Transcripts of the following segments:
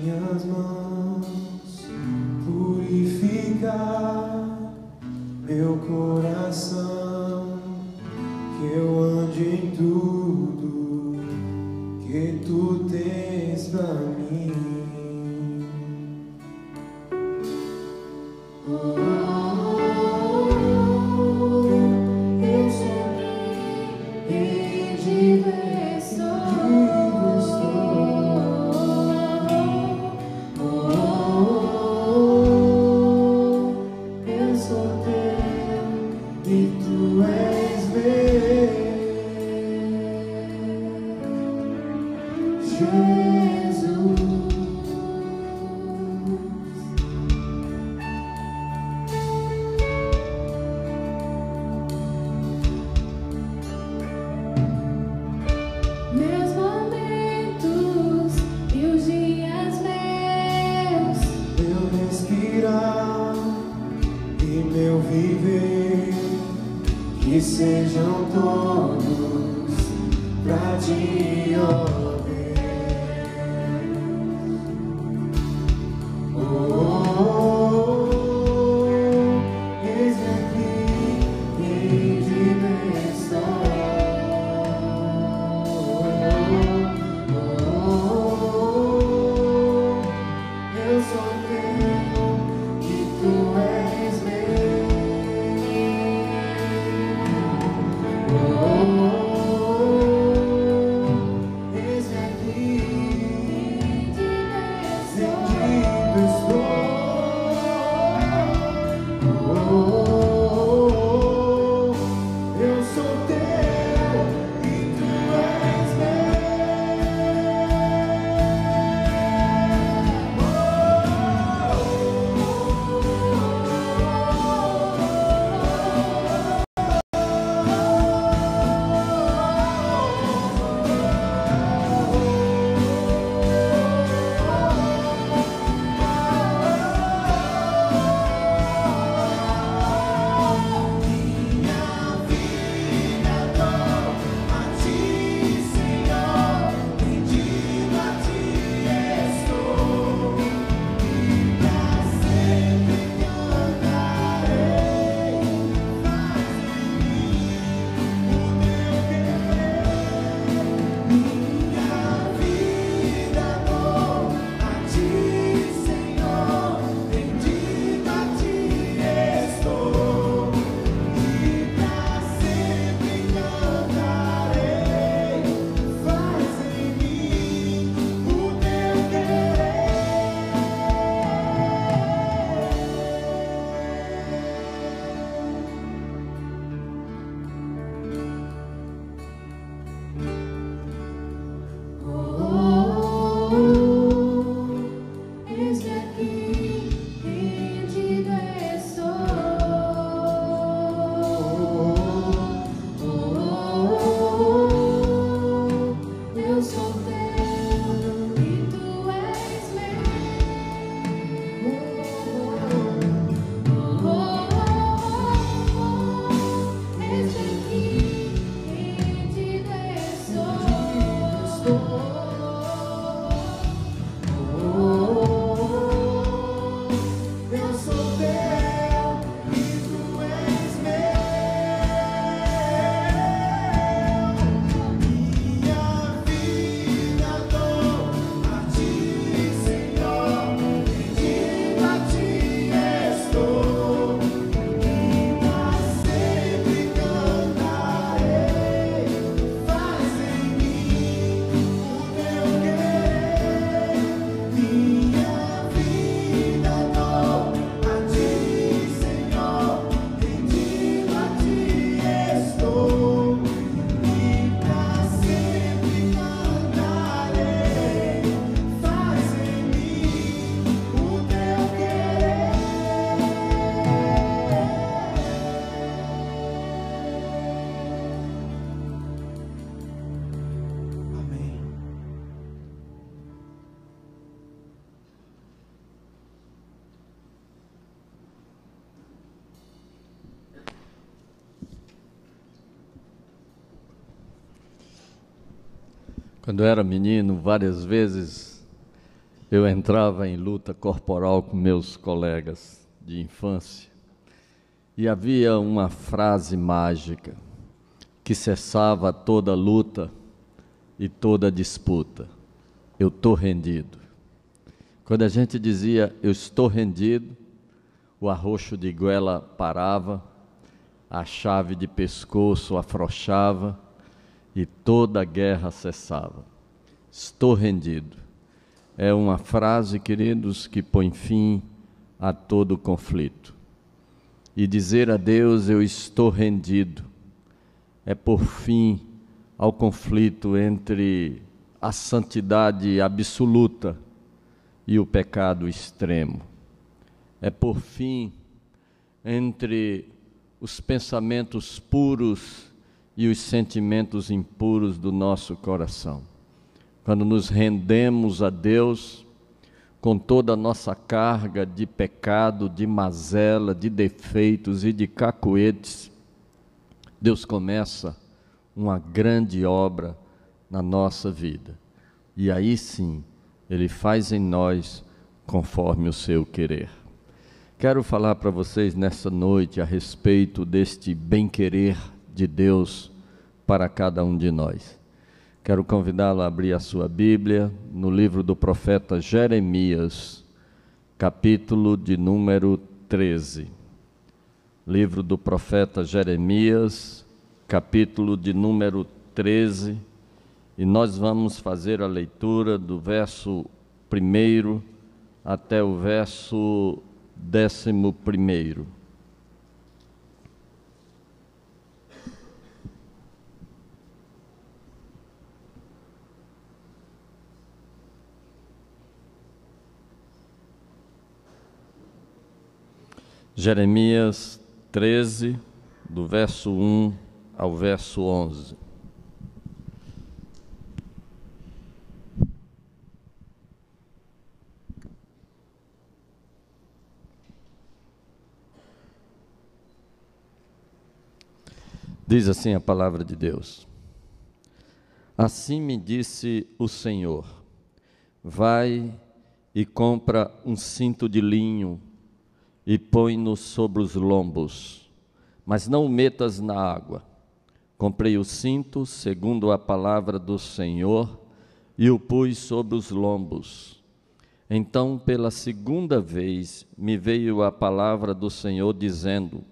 minhas mãos, purificar meu coração, que eu ande em tudo que tu tens pra mim. Que sejam todos pra ti, ó Deus. Eis-me aqui, rende-me estou. Eu sou teu e tu és meu. Quando eu era menino, várias vezes Eu entrava em luta corporal com meus colegas de infância e havia uma frase mágica que cessava toda luta e toda disputa: eu estou rendido. Quando a gente dizia eu estou rendido, o arroxo de goela parava, a chave de pescoço afrouxava e toda a guerra cessava. Estou rendido. É uma frase, queridos, que põe fim a todo conflito. E dizer a Deus eu estou rendido é pôr fim ao conflito entre a santidade absoluta e o pecado extremo. É pôr fim entre os pensamentos puros e os sentimentos impuros do nosso coração. Quando nos rendemos a Deus com toda a nossa carga de pecado, de mazela, de defeitos e de cacoetes, Deus começa uma grande obra na nossa vida. E aí sim, Ele faz em nós conforme o seu querer. Quero falar para vocês nessa noite a respeito deste bem-querer de Deus para cada um de nós. Quero convidá-lo a abrir a sua Bíblia no livro do profeta Jeremias, capítulo de número 13. Livro do profeta Jeremias, capítulo de número 13, e nós vamos fazer a leitura do verso 1 até o verso 11. Jeremias 13, do verso 1 ao verso 11. Diz assim a palavra de Deus: assim me disse o Senhor, vai e compra um cinto de linho e põe-no sobre os lombos, mas não o metas na água. Comprei o cinto, segundo a palavra do Senhor, e o pus sobre os lombos. Então, pela segunda vez, me veio a palavra do Senhor, dizendo: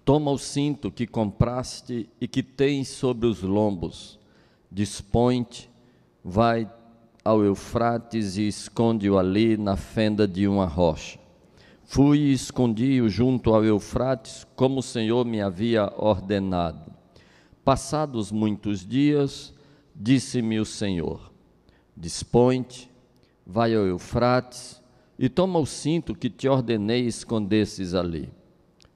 toma o cinto que compraste e que tens sobre os lombos, dispõe-te, vai ao Eufrates e esconde-o ali na fenda de uma rocha. Fui e escondi-o junto ao Eufrates, como o Senhor me havia ordenado. Passados muitos dias, disse-me o Senhor: dispõe-te, vai ao Eufrates e toma o cinto que te ordenei escondesses ali.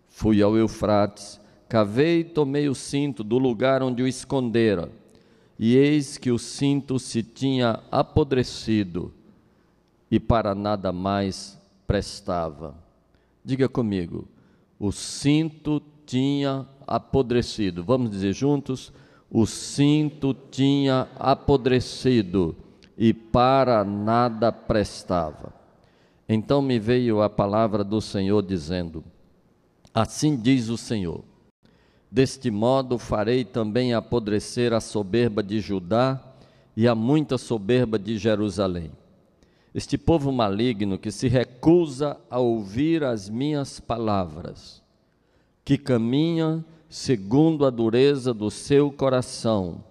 Fui ao Eufrates, cavei e tomei o cinto do lugar onde o escondera, e eis que o cinto se tinha apodrecido e para nada mais prestava. Diga comigo, o cinto tinha apodrecido. Vamos dizer juntos? O cinto tinha apodrecido e para nada prestava. Então me veio a palavra do Senhor dizendo: assim diz o Senhor, deste modo farei também apodrecer a soberba de Judá e a muita soberba de Jerusalém. Este povo maligno que se recusa a ouvir as minhas palavras, que caminha segundo a dureza do seu coração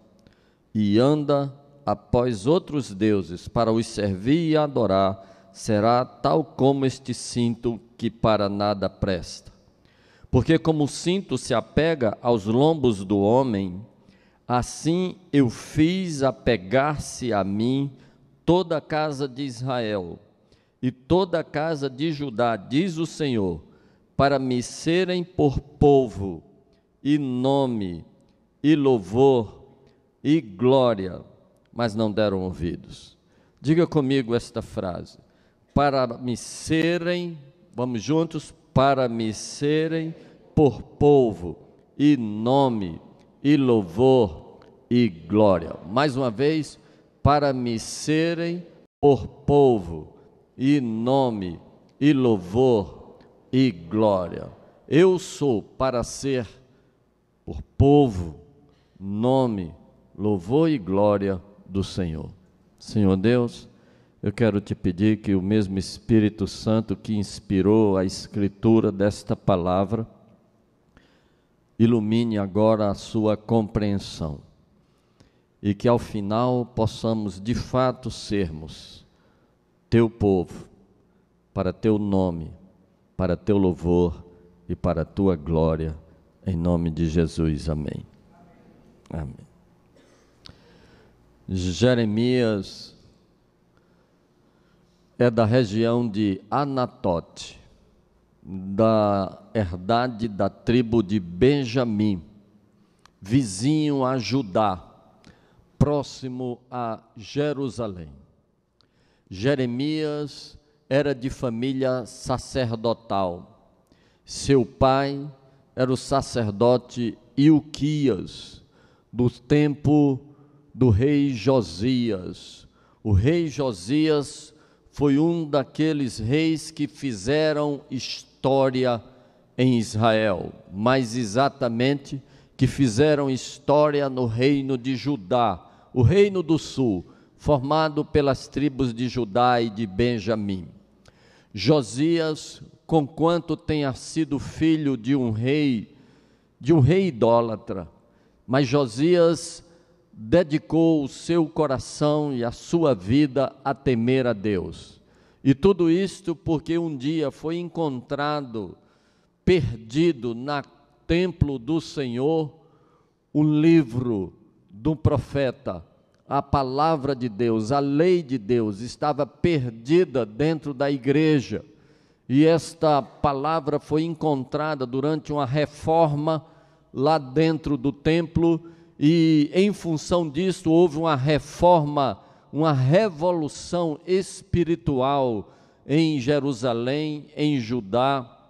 e anda após outros deuses para os servir e adorar, será tal como este cinto que para nada presta. Porque como o cinto se apega aos lombos do homem, assim eu fiz apegar-se a mim toda a casa de Israel e toda a casa de Judá, diz o Senhor, para me serem por povo, e nome, e louvor, e glória, mas não deram ouvidos. Diga comigo esta frase: para me serem, vamos juntos, para me serem por povo, e nome, e louvor, e glória. Mais uma vez, para me serem por povo, e nome, e louvor, e glória. Eu sou para ser por povo, nome, louvor e glória do Senhor. Senhor Deus, eu quero te pedir que o mesmo Espírito Santo que inspirou a escritura desta palavra, ilumine agora a sua compreensão, e que ao final possamos de fato sermos teu povo, para teu nome, para teu louvor e para a tua glória, em nome de Jesus, amém. Amém. Jeremias é da região de Anatote, da herdade da tribo de Benjamim, vizinho a Judá, próximo a Jerusalém. Jeremias era de família sacerdotal. Seu pai era o sacerdote Ilquias, do tempo do rei Josias. O rei Josias foi um daqueles reis que fizeram história em Israel, mais exatamente, que fizeram história no reino de Judá, o reino do sul, formado pelas tribos de Judá e de Benjamim. Josias, conquanto tenha sido filho de um rei idólatra, mas Josias dedicou o seu coração e a sua vida a temer a Deus. E tudo isto porque um dia foi encontrado, perdido no templo do Senhor, um livro do profeta, a palavra de Deus, a lei de Deus, estava perdida dentro da igreja. E esta palavra foi encontrada durante uma reforma lá dentro do templo, e em função disso houve uma reforma, uma revolução espiritual em Jerusalém, em Judá.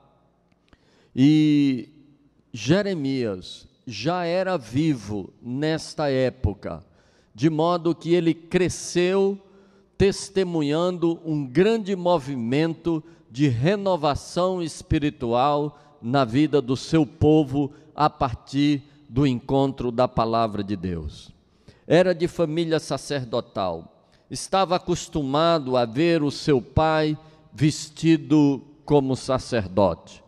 E Jeremias já era vivo nesta época, de modo que ele cresceu testemunhando um grande movimento de renovação espiritual na vida do seu povo a partir do encontro da palavra de Deus. Era de família sacerdotal, estava acostumado a ver o seu pai vestido como sacerdote.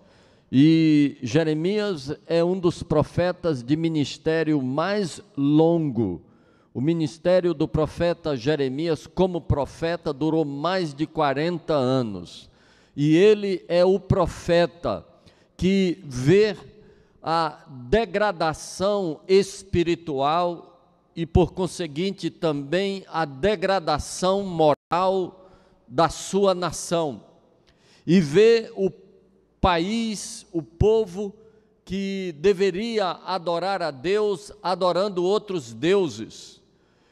E Jeremias é um dos profetas de ministério mais longo. O ministério do profeta Jeremias como profeta durou mais de 40 anos. E ele é o profeta que vê a degradação espiritual e, por conseguinte, também a degradação moral da sua nação. E vê o país, o povo que deveria adorar a Deus, adorando outros deuses.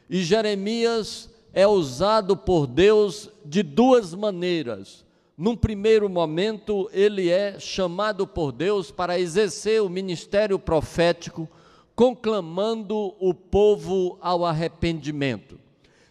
E Jeremias é usado por Deus de duas maneiras. Num primeiro momento, ele é chamado por Deus para exercer o ministério profético, conclamando o povo ao arrependimento.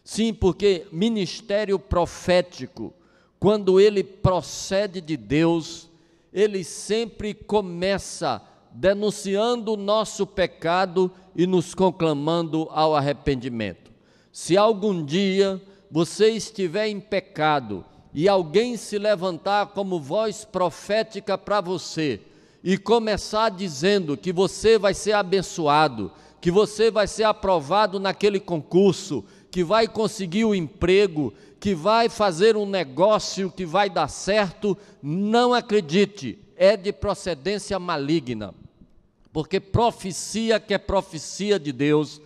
Sim, porque ministério profético, quando ele procede de Deus, ele sempre começa denunciando o nosso pecado e nos conclamando ao arrependimento. Se algum dia você estiver em pecado e alguém se levantar como voz profética para você e começar dizendo que você vai ser abençoado, que você vai ser aprovado naquele concurso, que vai conseguir o emprego, que vai fazer um negócio que vai dar certo, não acredite, é de procedência maligna, porque profecia que é profecia de Deus,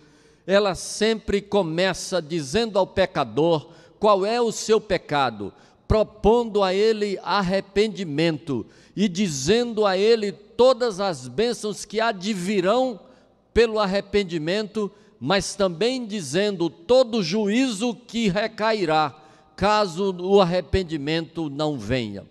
ela sempre começa dizendo ao pecador qual é o seu pecado, propondo a ele arrependimento e dizendo a ele todas as bênçãos que advirão pelo arrependimento, mas também dizendo todo o juízo que recairá caso o arrependimento não venha.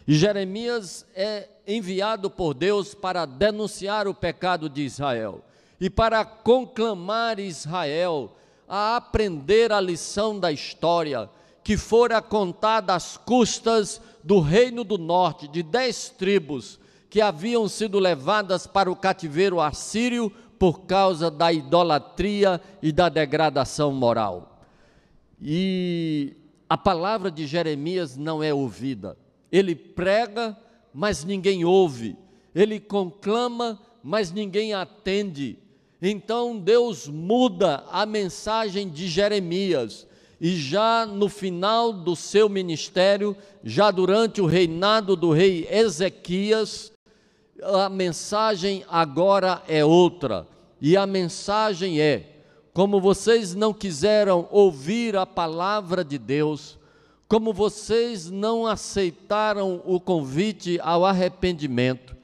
E Jeremias é enviado por Deus para denunciar o pecado de Israel e para conclamar Israel a aprender a lição da história, que fora contada às custas do reino do norte, de 10 tribos que haviam sido levadas para o cativeiro assírio por causa da idolatria e da degradação moral. E a palavra de Jeremias não é ouvida. Ele prega, mas ninguém ouve. Ele conclama, mas ninguém atende. Então Deus muda a mensagem de Jeremias, e já no final do seu ministério, já durante o reinado do rei Ezequias, a mensagem agora é outra, e a mensagem é: como vocês não quiseram ouvir a palavra de Deus, como vocês não aceitaram o convite ao arrependimento,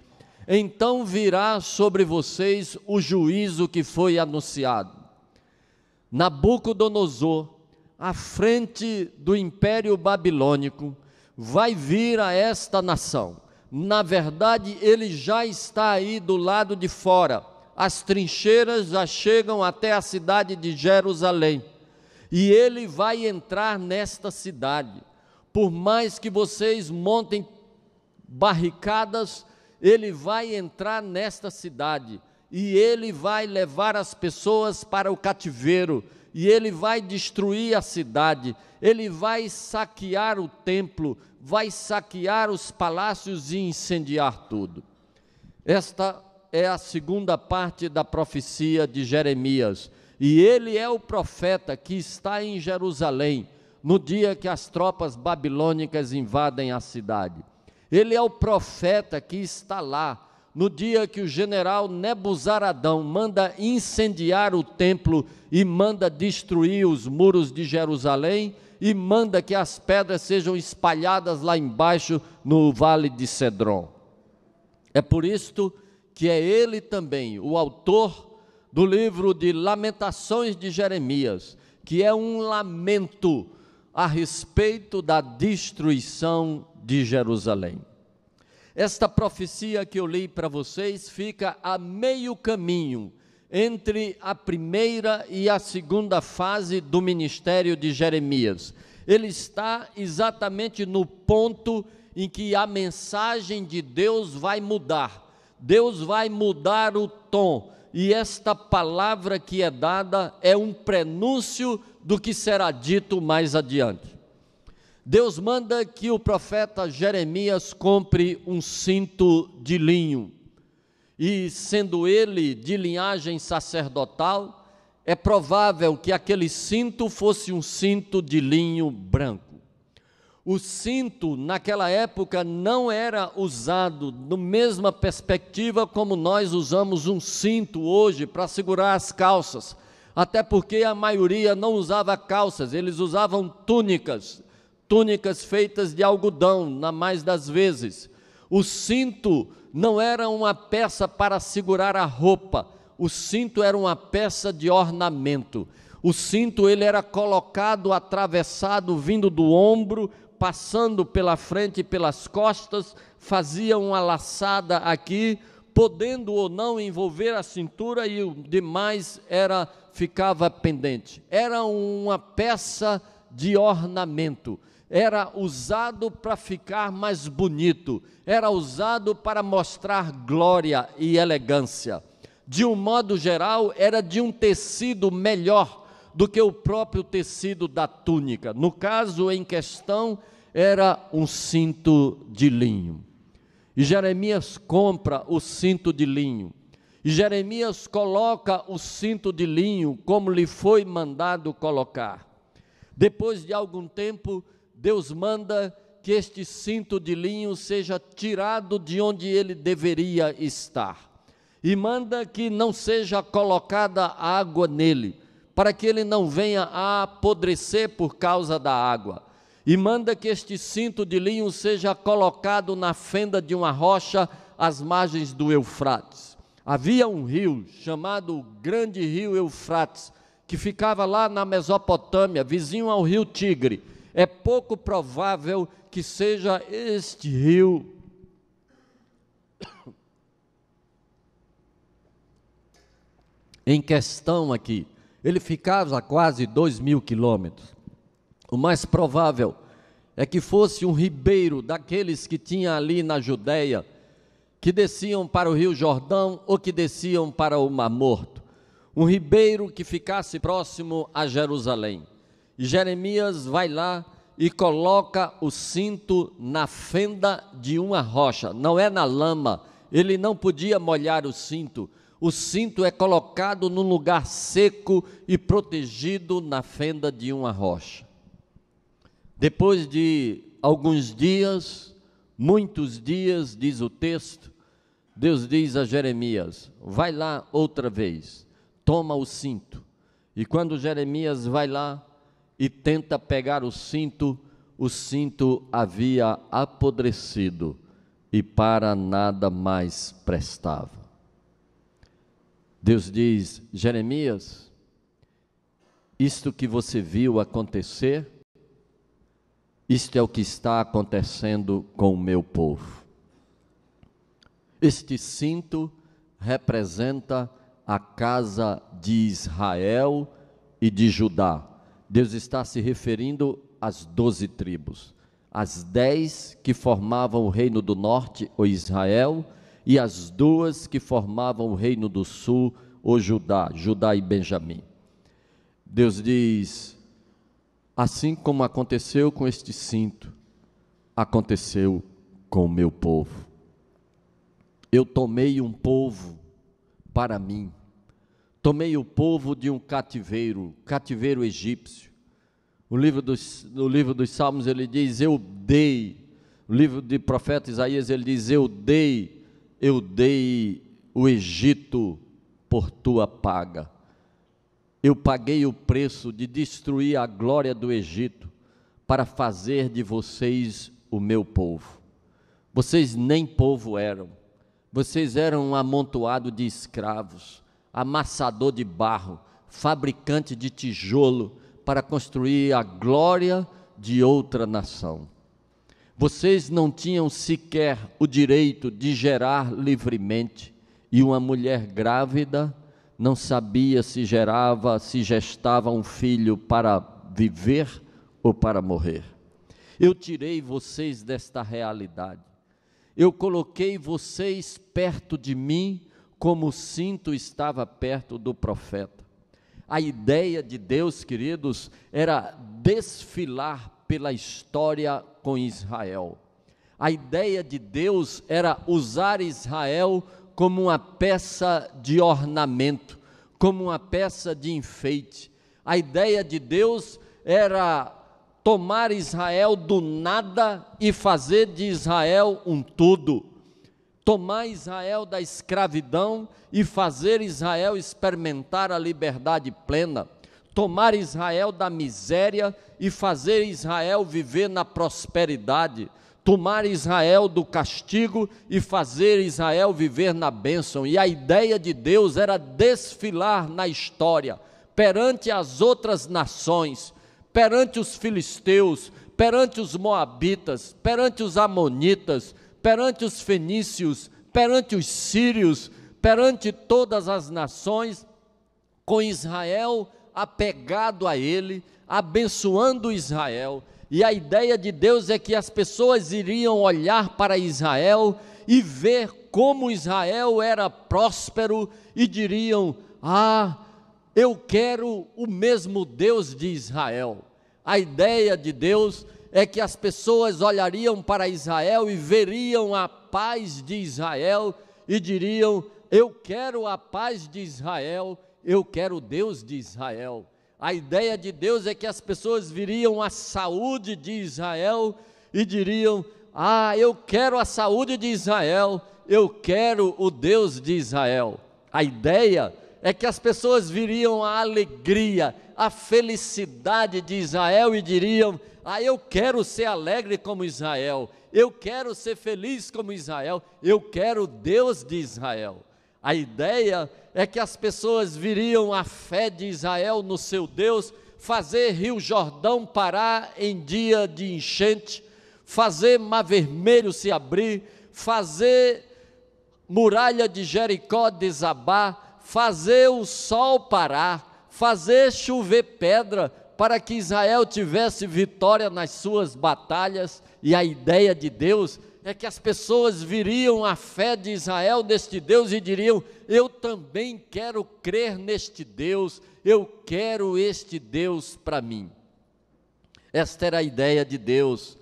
então virá sobre vocês o juízo que foi anunciado. Nabucodonosor, à frente do Império Babilônico, vai vir a esta nação. Na verdade, ele já está aí do lado de fora. As trincheiras já chegam até a cidade de Jerusalém. E ele vai entrar nesta cidade. Por mais que vocês montem barricadas, ele vai entrar nesta cidade. E ele vai levar as pessoas para o cativeiro. E ele vai destruir a cidade, ele vai saquear o templo, vai saquear os palácios e incendiar tudo. Esta é a segunda parte da profecia de Jeremias, e ele é o profeta que está em Jerusalém, no dia que as tropas babilônicas invadem a cidade. Ele é o profeta que está lá, no dia que o general Nebuzaradão manda incendiar o templo e manda destruir os muros de Jerusalém e manda que as pedras sejam espalhadas lá embaixo no vale de Cedron. É por isto que é ele também o autor do livro de Lamentações de Jeremias, que é um lamento a respeito da destruição de Jerusalém. Esta profecia que eu li para vocês fica a meio caminho entre a primeira e a segunda fase do ministério de Jeremias. Ele está exatamente no ponto em que a mensagem de Deus vai mudar. Deus vai mudar o tom, e esta palavra que é dada é um prenúncio do que será dito mais adiante. Deus manda que o profeta Jeremias compre um cinto de linho, e sendo ele de linhagem sacerdotal, é provável que aquele cinto fosse um cinto de linho branco. O cinto naquela época não era usado na mesma perspectiva como nós usamos um cinto hoje para segurar as calças, até porque a maioria não usava calças, eles usavam túnicas feitas de algodão, na mais das vezes. O cinto não era uma peça para segurar a roupa, o cinto era uma peça de ornamento. O cinto ele era colocado atravessado, vindo do ombro, passando pela frente e pelas costas, fazia uma laçada aqui, podendo ou não envolver a cintura, e o demais ficava pendente. Era uma peça de ornamento. Era usado para ficar mais bonito, era usado para mostrar glória e elegância. De um modo geral, era de um tecido melhor do que o próprio tecido da túnica. No caso em questão, era um cinto de linho. E Jeremias compra o cinto de linho. E Jeremias coloca o cinto de linho como lhe foi mandado colocar. Depois de algum tempo, Deus manda que este cinto de linho seja tirado de onde ele deveria estar. E manda que não seja colocada água nele, para que ele não venha a apodrecer por causa da água. E manda que este cinto de linho seja colocado na fenda de uma rocha às margens do Eufrates. Havia um rio chamado Grande Rio Eufrates, que ficava lá na Mesopotâmia, vizinho ao rio Tigre. É pouco provável que seja este rio em questão aqui. Ele ficava a quase 2.000 quilômetros. O mais provável é que fosse um ribeiro daqueles que tinha ali na Judéia, que desciam para o Rio Jordão ou que desciam para o Mar Morto. Um ribeiro que ficasse próximo a Jerusalém. E Jeremias vai lá e coloca o cinto na fenda de uma rocha, não é na lama, ele não podia molhar o cinto é colocado num lugar seco e protegido na fenda de uma rocha. Depois de alguns dias, muitos dias, diz o texto, Deus diz a Jeremias, vai lá outra vez, toma o cinto. E quando Jeremias vai lá e tenta pegar o cinto havia apodrecido e para nada mais prestava. Deus diz, Jeremias, isto que você viu acontecer, isto é o que está acontecendo com o meu povo. Este cinto representa a casa de Israel e de Judá. Deus está se referindo às 12 tribos, as 10 que formavam o reino do norte, o Israel, e as 2 que formavam o reino do sul, o Judá e Benjamim. Deus diz, assim como aconteceu com este cinto, aconteceu com o meu povo. Eu tomei um povo para mim, tomei o povo de um cativeiro egípcio. No livro dos Salmos ele diz, eu dei. No livro de profeta Isaías ele diz, eu dei o Egito por tua paga. Eu paguei o preço de destruir a glória do Egito para fazer de vocês o meu povo. Vocês nem povo eram, vocês eram um amontoado de escravos, amassador de barro, fabricante de tijolo para construir a glória de outra nação. Vocês não tinham sequer o direito de gerar livremente, e uma mulher grávida não sabia se gestava um filho para viver ou para morrer. Eu tirei vocês desta realidade. Eu coloquei vocês perto de mim, como o cinto estava perto do profeta. A ideia de Deus, queridos, era desfilar pela história com Israel. A ideia de Deus era usar Israel como uma peça de ornamento, como uma peça de enfeite. A ideia de Deus era tomar Israel do nada e fazer de Israel um tudo. Tomar Israel da escravidão e fazer Israel experimentar a liberdade plena. Tomar Israel da miséria e fazer Israel viver na prosperidade. Tomar Israel do castigo e fazer Israel viver na bênção. E a ideia de Deus era desfilar na história, perante as outras nações, perante os filisteus, perante os moabitas, perante os amonitas, perante os fenícios, perante os sírios, perante todas as nações, com Israel apegado a ele, abençoando Israel. E a ideia de Deus é que as pessoas iriam olhar para Israel e ver como Israel era próspero e diriam, eu quero o mesmo Deus de Israel. A ideia de Deus é que as pessoas olhariam para Israel e veriam a paz de Israel e diriam, eu quero a paz de Israel, eu quero o Deus de Israel. A ideia de Deus é que as pessoas viriam a saúde de Israel e diriam, eu quero a saúde de Israel, eu quero o Deus de Israel. A ideia é que as pessoas viriam a alegria, a felicidade de Israel e diriam, eu quero ser alegre como Israel, eu quero ser feliz como Israel, eu quero o Deus de Israel. A ideia é que as pessoas viriam a fé de Israel no seu Deus, fazer Rio Jordão parar em dia de enchente, fazer Mar Vermelho se abrir, fazer muralha de Jericó desabar, fazer o sol parar, fazer chover pedra para que Israel tivesse vitória nas suas batalhas, e a ideia de Deus é que as pessoas viriam a fé de Israel neste Deus e diriam: eu também quero crer neste Deus, eu quero este Deus para mim. Esta era a ideia de Deus,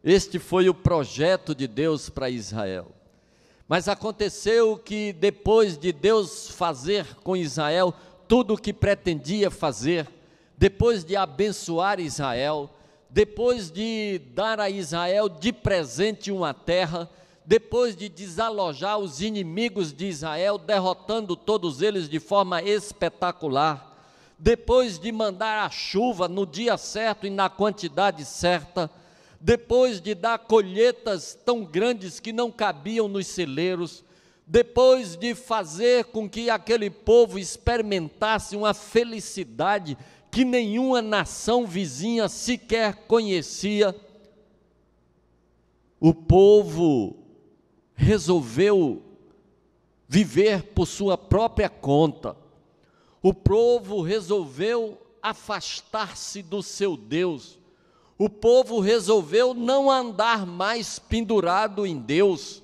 este foi o projeto de Deus para Israel. Mas aconteceu que depois de Deus fazer com Israel tudo o que pretendia fazer, depois de abençoar Israel, depois de dar a Israel de presente uma terra, depois de desalojar os inimigos de Israel, derrotando todos eles de forma espetacular, depois de mandar a chuva no dia certo e na quantidade certa, depois de dar colheitas tão grandes que não cabiam nos celeiros, depois de fazer com que aquele povo experimentasse uma felicidade que nenhuma nação vizinha sequer conhecia, o povo resolveu viver por sua própria conta. O povo resolveu afastar-se do seu Deus. O povo resolveu não andar mais pendurado em Deus.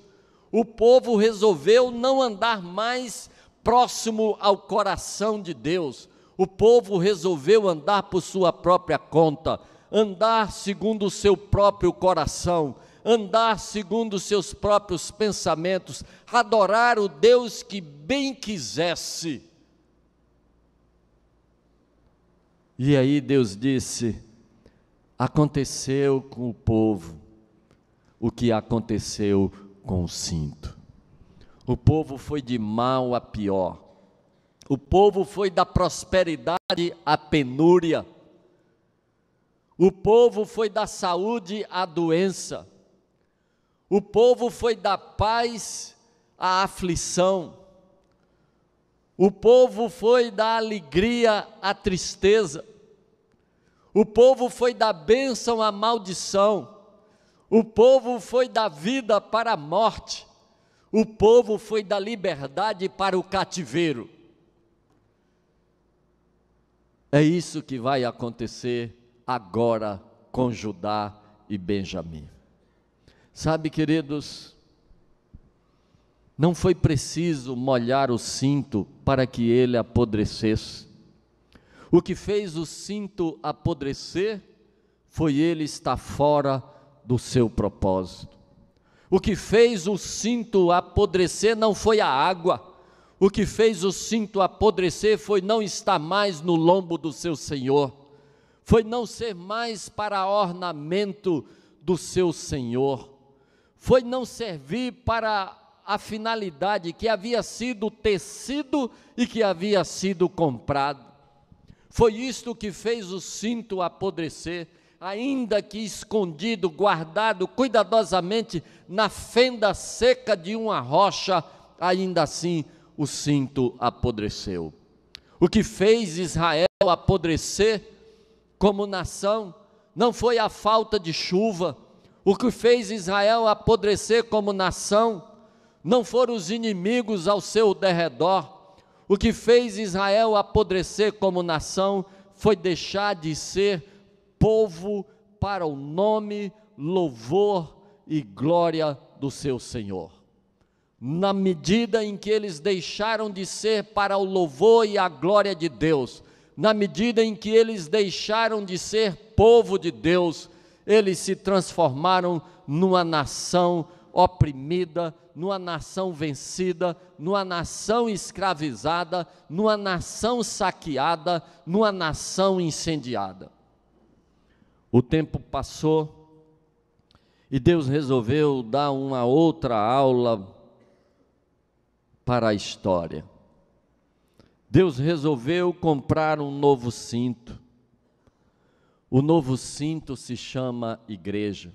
O povo resolveu não andar mais próximo ao coração de Deus. O povo resolveu andar por sua própria conta, andar segundo o seu próprio coração, andar segundo os seus próprios pensamentos, adorar o Deus que bem quisesse. E aí Deus disse: aconteceu com o povo o que aconteceu com o cinto. O povo foi de mal a pior. O povo foi da prosperidade à penúria. O povo foi da saúde à doença. O povo foi da paz à aflição. O povo foi da alegria à tristeza. O povo foi da bênção à maldição. O povo foi da vida para a morte. O povo foi da liberdade para o cativeiro. É isso que vai acontecer agora com Judá e Benjamim. Sabe, queridos, não foi preciso molhar o cinto para que ele apodrecesse. O que fez o cinto apodrecer foi ele estar fora do seu propósito. O que fez o cinto apodrecer não foi a água. O que fez o cinto apodrecer foi não estar mais no lombo do seu Senhor, foi não ser mais para ornamento do seu Senhor, foi não servir para a finalidade que havia sido tecido e que havia sido comprado. Foi isto que fez o cinto apodrecer, ainda que escondido, guardado cuidadosamente na fenda seca de uma rocha, ainda assim o cinto apodreceu. O que fez Israel apodrecer como nação não foi a falta de chuva. O que fez Israel apodrecer como nação não foram os inimigos ao seu derredor. O que fez Israel apodrecer como nação foi deixar de ser povo para o nome, louvor e glória do seu Senhor. Na medida em que eles deixaram de ser para o louvor e a glória de Deus, na medida em que eles deixaram de ser povo de Deus, eles se transformaram numa nação oprimida, numa nação vencida, numa nação escravizada, numa nação saqueada, numa nação incendiada. O tempo passou e Deus resolveu dar uma outra aula para a história. Deus resolveu comprar um novo cinto. O novo cinto se chama igreja.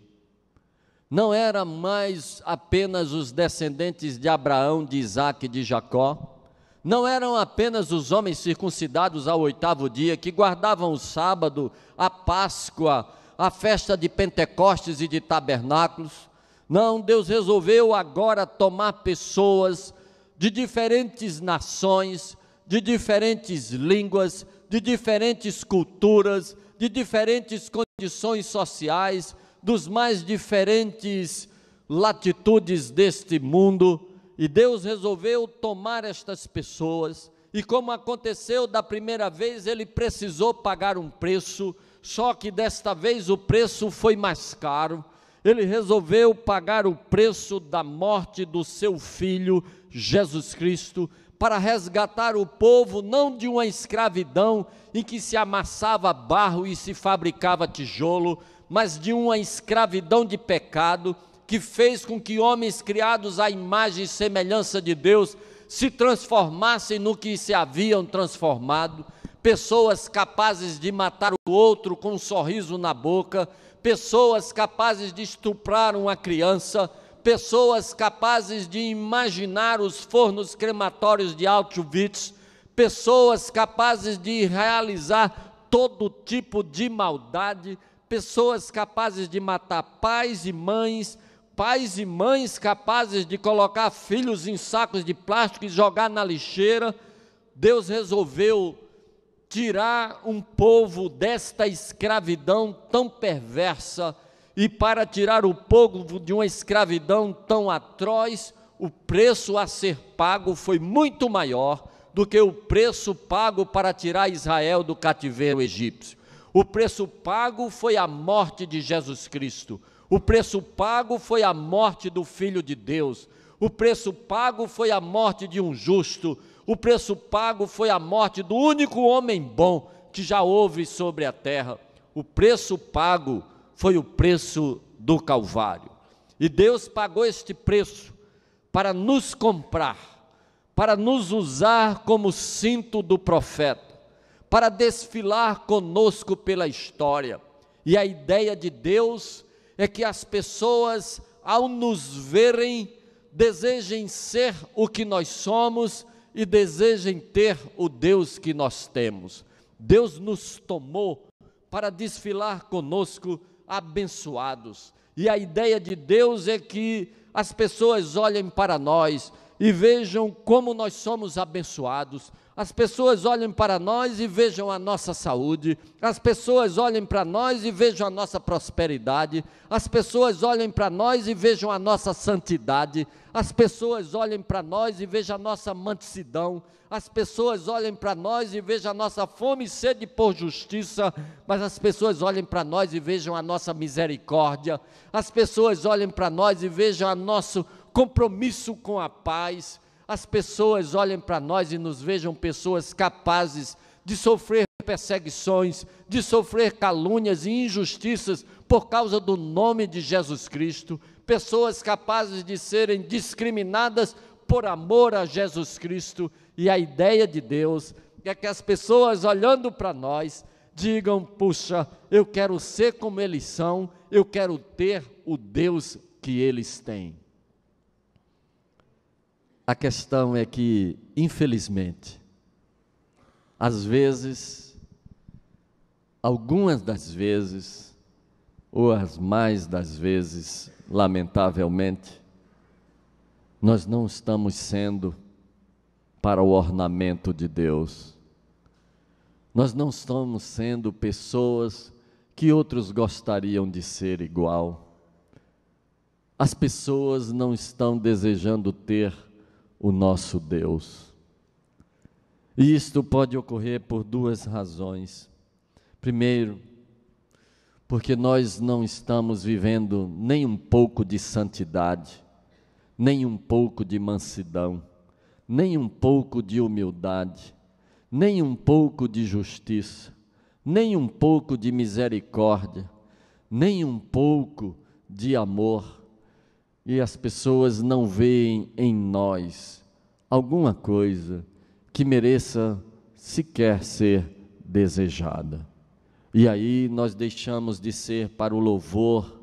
Não era mais apenas os descendentes de Abraão, de Isaque e de Jacó. Não eram apenas os homens circuncidados ao 8º dia, que guardavam o sábado, a Páscoa, a festa de Pentecostes e de Tabernáculos. Não, Deus resolveu agora tomar pessoas de diferentes nações, de diferentes línguas, de diferentes culturas, de diferentes condições sociais, dos mais diferentes latitudes deste mundo, e Deus resolveu tomar estas pessoas, e como aconteceu da primeira vez, ele precisou pagar um preço, só que desta vez o preço foi mais caro. Ele resolveu pagar o preço da morte do seu Filho, Jesus Cristo, para resgatar o povo não de uma escravidão em que se amassava barro e se fabricava tijolo, mas de uma escravidão de pecado, que fez com que homens criados à imagem e semelhança de Deus se transformassem no que se haviam transformado, pessoas capazes de matar o outro com um sorriso na boca, pessoas capazes de estuprar uma criança, pessoas capazes de imaginar os fornos crematórios de Auschwitz, pessoas capazes de realizar todo tipo de maldade, pessoas capazes de matar pais e mães capazes de colocar filhos em sacos de plástico e jogar na lixeira. Deus resolveu tirar um povo desta escravidão tão perversa, e para tirar o povo de uma escravidão tão atroz, o preço a ser pago foi muito maior do que o preço pago para tirar Israel do cativeiro egípcio. O preço pago foi a morte de Jesus Cristo. O preço pago foi a morte do Filho de Deus. O preço pago foi a morte de um justo. O preço pago foi a morte do único homem bom que já houve sobre a terra. O preço pago foi o preço do Calvário. E Deus pagou este preço para nos comprar, para nos usar como cinto do profeta, para desfilar conosco pela história. E a ideia de Deus é que as pessoas, ao nos verem, desejem ser o que nós somos e desejem ter o Deus que nós temos. Deus nos tomou para desfilar conosco abençoados. E a ideia de Deus é que as pessoas olhem para nós e vejam como nós somos abençoados. As pessoas olhem para nós e vejam a nossa saúde, as pessoas olhem para nós e vejam a nossa prosperidade, as pessoas olhem para nós e vejam a nossa santidade, as pessoas olhem para nós e vejam a nossa mansidão, as pessoas olhem para nós e vejam a nossa fome e sede por justiça, mas as pessoas olhem para nós e vejam a nossa misericórdia, as pessoas olhem para nós e vejam o nosso compromisso com a paz. As pessoas olhem para nós e nos vejam pessoas capazes de sofrer perseguições, de sofrer calúnias e injustiças por causa do nome de Jesus Cristo, pessoas capazes de serem discriminadas por amor a Jesus Cristo. E a ideia de Deus é que as pessoas olhando para nós digam: puxa, eu quero ser como eles são, eu quero ter o Deus que eles têm. A questão é que, infelizmente, às vezes, algumas das vezes, ou as mais das vezes, lamentavelmente, nós não estamos sendo para o ornamento de Deus. Nós não estamos sendo pessoas que outros gostariam de ser igual. As pessoas não estão desejando ter o nosso Deus. E isto pode ocorrer por duas razões. Primeiro, porque nós não estamos vivendo nem um pouco de santidade, nem um pouco de mansidão, nem um pouco de humildade, nem um pouco de justiça, nem um pouco de misericórdia, nem um pouco de amor. E as pessoas não veem em nós alguma coisa que mereça sequer ser desejada. E aí nós deixamos de ser para o louvor,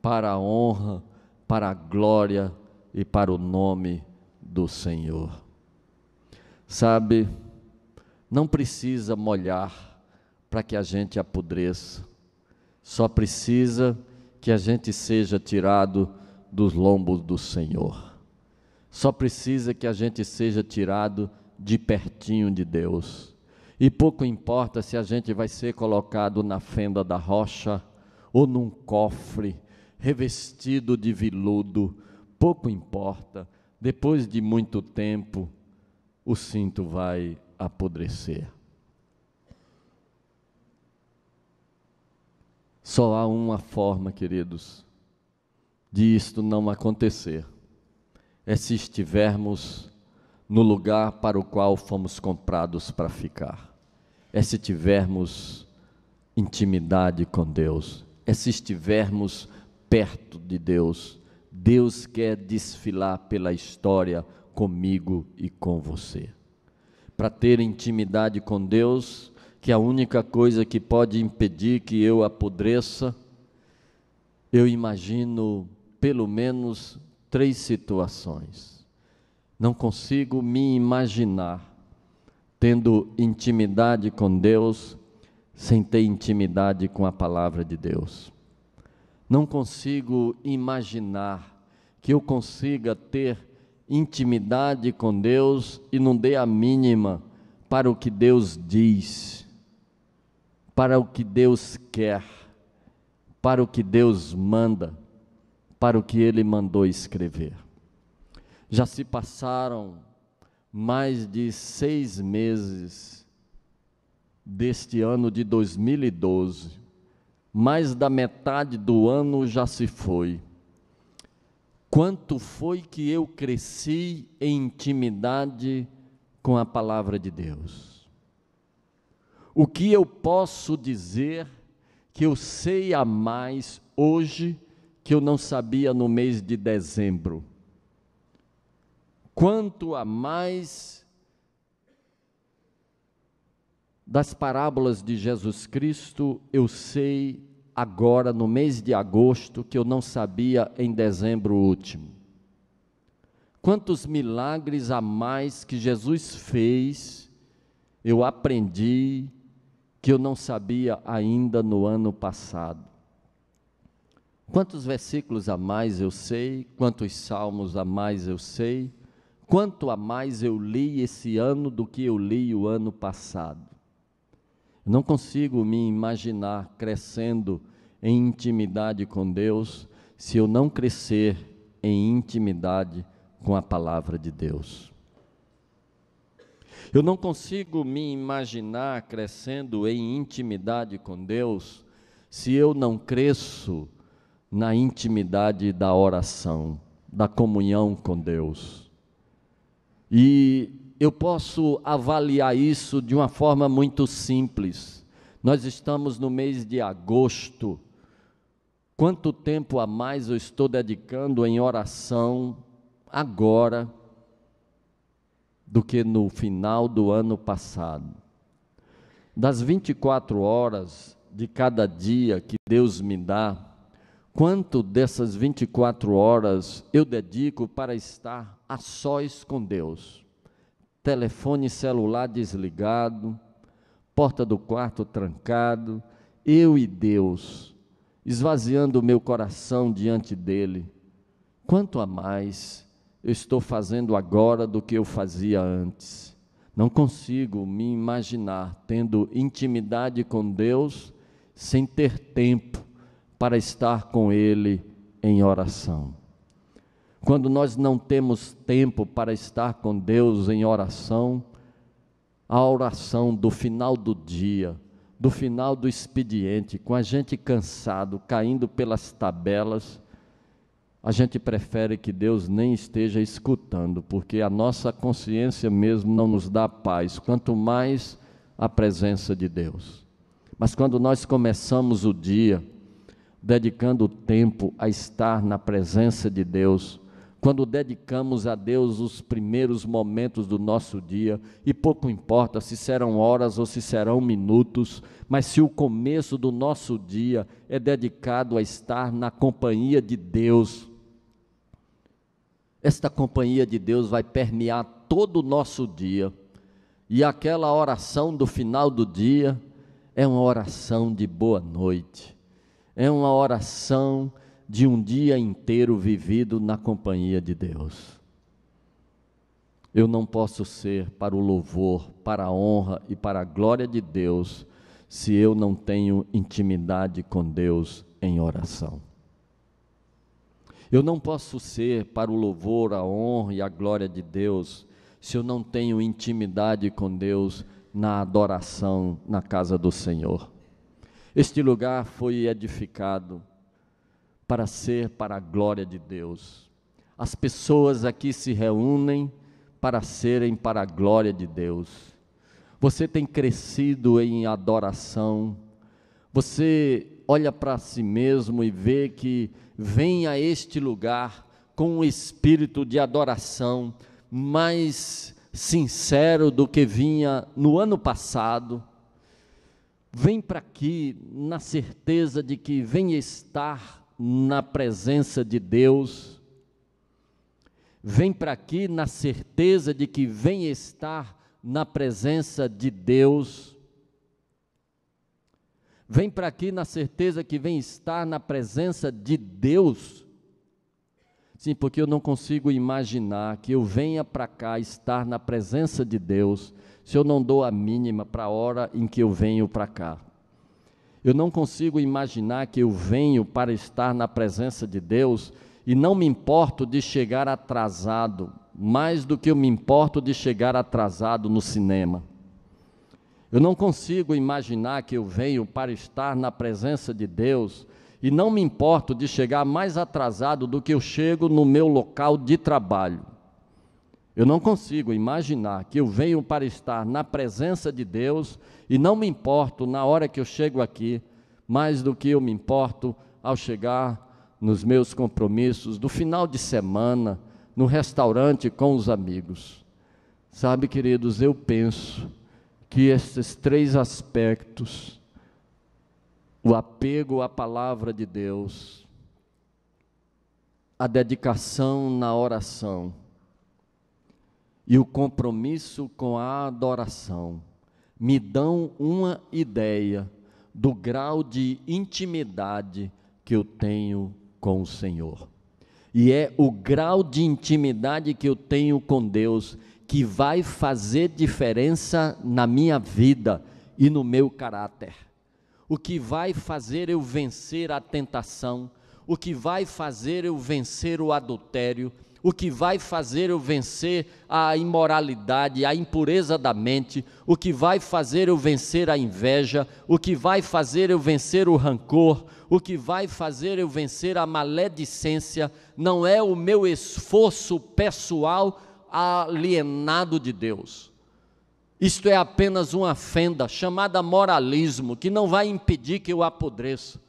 para a honra, para a glória e para o nome do Senhor. Sabe, não precisa molhar para que a gente apodreça, só precisa que a gente seja tirado dos lombos do Senhor. Só precisa que a gente seja tirado de pertinho de Deus. E pouco importa se a gente vai ser colocado na fenda da rocha ou num cofre revestido de veludo, pouco importa, depois de muito tempo, o cinto vai apodrecer. Só há uma forma, queridos, de isto não acontecer, é se estivermos no lugar para o qual fomos comprados para ficar, é se tivermos intimidade com Deus, é se estivermos perto de Deus. Deus quer desfilar pela história comigo e com você. Para ter intimidade com Deus, que a única coisa que pode impedir que eu apodreça, eu imagino pelo menos 3 situações. Não consigo me imaginar tendo intimidade com Deus sem ter intimidade com a palavra de Deus. Não consigo imaginar que eu consiga ter intimidade com Deus e não dê a mínima para o que Deus diz, para o que Deus quer, para o que Deus manda, para o que Ele mandou escrever. Já se passaram mais de 6 meses deste ano de 2012, mais da metade do ano já se foi. Quanto foi que eu cresci em intimidade com a palavra de Deus? O que eu posso dizer que eu sei a mais hoje que eu não sabia no mês de dezembro? Quanto a mais das parábolas de Jesus Cristo eu sei agora no mês de agosto que eu não sabia em dezembro último? Quantos milagres a mais que Jesus fez eu aprendi que eu não sabia ainda no ano passado? Quantos versículos a mais eu sei, quantos salmos a mais eu sei, quanto a mais eu li esse ano do que eu li o ano passado? Eu não consigo me imaginar crescendo em intimidade com Deus se eu não crescer em intimidade com a palavra de Deus. Eu não consigo me imaginar crescendo em intimidade com Deus se eu não cresço na intimidade da oração, da comunhão com Deus. E eu posso avaliar isso de uma forma muito simples. Nós estamos no mês de agosto. Quanto tempo a mais eu estou dedicando em oração agora do que no final do ano passado? Das 24 horas de cada dia que Deus me dá, quanto dessas 24 horas eu dedico para estar a sós com Deus? Telefone celular desligado, porta do quarto trancado, eu e Deus, esvaziando o meu coração diante dEle. Quanto a mais eu estou fazendo agora do que eu fazia antes? Não consigo me imaginar tendo intimidade com Deus sem ter tempo para estar com Ele em oração. Quando nós não temos tempo para estar com Deus em oração, a oração do final do dia, do final do expediente, com a gente cansado, caindo pelas tabelas, a gente prefere que Deus nem esteja escutando, porque a nossa consciência mesmo não nos dá paz, quanto mais a presença de Deus. Mas quando nós começamos o dia, dedicando tempo a estar na presença de Deus, quando dedicamos a Deus os primeiros momentos do nosso dia, e pouco importa se serão horas ou se serão minutos, mas se o começo do nosso dia é dedicado a estar na companhia de Deus, esta companhia de Deus vai permear todo o nosso dia, e aquela oração do final do dia é uma oração de boa noite, é uma oração de um dia inteiro vivido na companhia de Deus. eu não posso ser para o louvor, para a honra e para a glória de Deus, se eu não tenho intimidade com Deus em oração. Eu não posso ser para o louvor, a honra e a glória de Deus, se eu não tenho intimidade com Deus na adoração na casa do Senhor. Este lugar foi edificado para ser para a glória de Deus. As pessoas aqui se reúnem para serem para a glória de Deus. Você tem crescido em adoração, você olha para si mesmo e vê que vem a este lugar com um espírito de adoração mais sincero do que vinha no ano passado. Vem para aqui na certeza de que vem estar na presença de Deus. Vem para aqui na certeza de que vem estar na presença de Deus. Vem para aqui na certeza que vem estar na presença de Deus. Sim, porque eu não consigo imaginar que eu venha para cá estar na presença de Deus, se eu não dou a mínima para a hora em que eu venho para cá. Eu não consigo imaginar que eu venho para estar na presença de Deus e não me importo de chegar atrasado, mais do que eu me importo de chegar atrasado no cinema. Eu não consigo imaginar que eu venho para estar na presença de Deus e não me importo de chegar mais atrasado do que eu chego no meu local de trabalho. Eu não consigo imaginar que eu venho para estar na presença de Deus e não me importo na hora que eu chego aqui, mais do que eu me importo ao chegar nos meus compromissos do final de semana, no restaurante com os amigos. Sabe, queridos, eu penso que esses três aspectos, o apego à palavra de Deus, a dedicação na oração e o compromisso com a adoração, me dão uma ideia do grau de intimidade que eu tenho com o Senhor. E é o grau de intimidade que eu tenho com Deus que vai fazer diferença na minha vida e no meu caráter. O que vai fazer eu vencer a tentação, o que vai fazer eu vencer o adultério, o que vai fazer eu vencer a imoralidade, a impureza da mente, o que vai fazer eu vencer a inveja, o que vai fazer eu vencer o rancor, o que vai fazer eu vencer a maledicência, não é o meu esforço pessoal alienado de Deus. Isto é apenas uma fenda chamada moralismo, que não vai impedir que eu apodreça.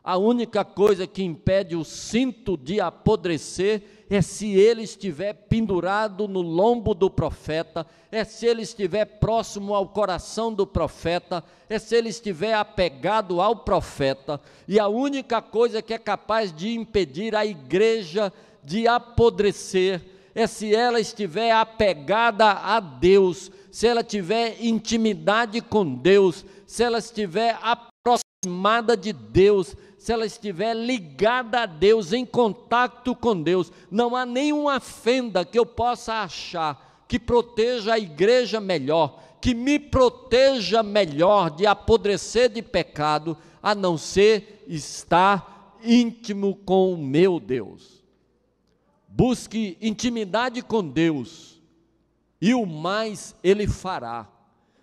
A única coisa que impede o cinto de apodrecer é se ele estiver pendurado no lombo do profeta, é se ele estiver próximo ao coração do profeta, é se ele estiver apegado ao profeta. E a única coisa que é capaz de impedir a igreja de apodrecer é se ela estiver apegada a Deus, se ela tiver intimidade com Deus, se ela estiver aproximada de Deus, se ela estiver ligada a Deus, em contato com Deus. Não há nenhuma fenda que eu possa achar que proteja a igreja melhor, que me proteja melhor de apodrecer de pecado, a não ser estar íntimo com o meu Deus. Busque intimidade com Deus, e o mais Ele fará.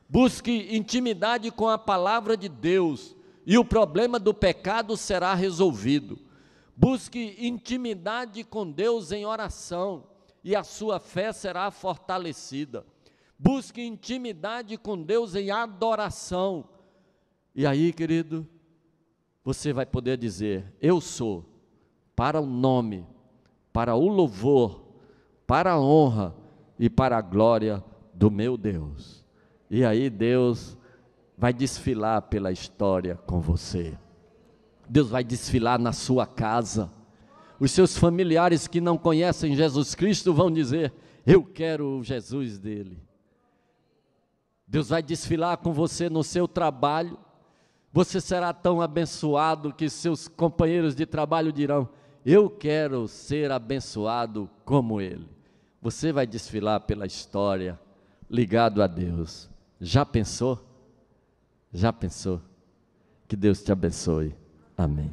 Busque intimidade com a palavra de Deus, e o problema do pecado será resolvido. Busque intimidade com Deus em oração, e a sua fé será fortalecida. Busque intimidade com Deus em adoração. E aí, querido, você vai poder dizer: eu sou para o nome, para o louvor, para a honra e para a glória do meu Deus. E aí Deus vai desfilar pela história com você. Deus vai desfilar na sua casa. Os seus familiares que não conhecem Jesus Cristo vão dizer: eu quero o Jesus dele. Deus vai desfilar com você no seu trabalho. Você será tão abençoado que seus companheiros de trabalho dirão: eu quero ser abençoado como ele. você vai desfilar pela história ligado a Deus. Já pensou? Já pensou? Que Deus te abençoe. Amém.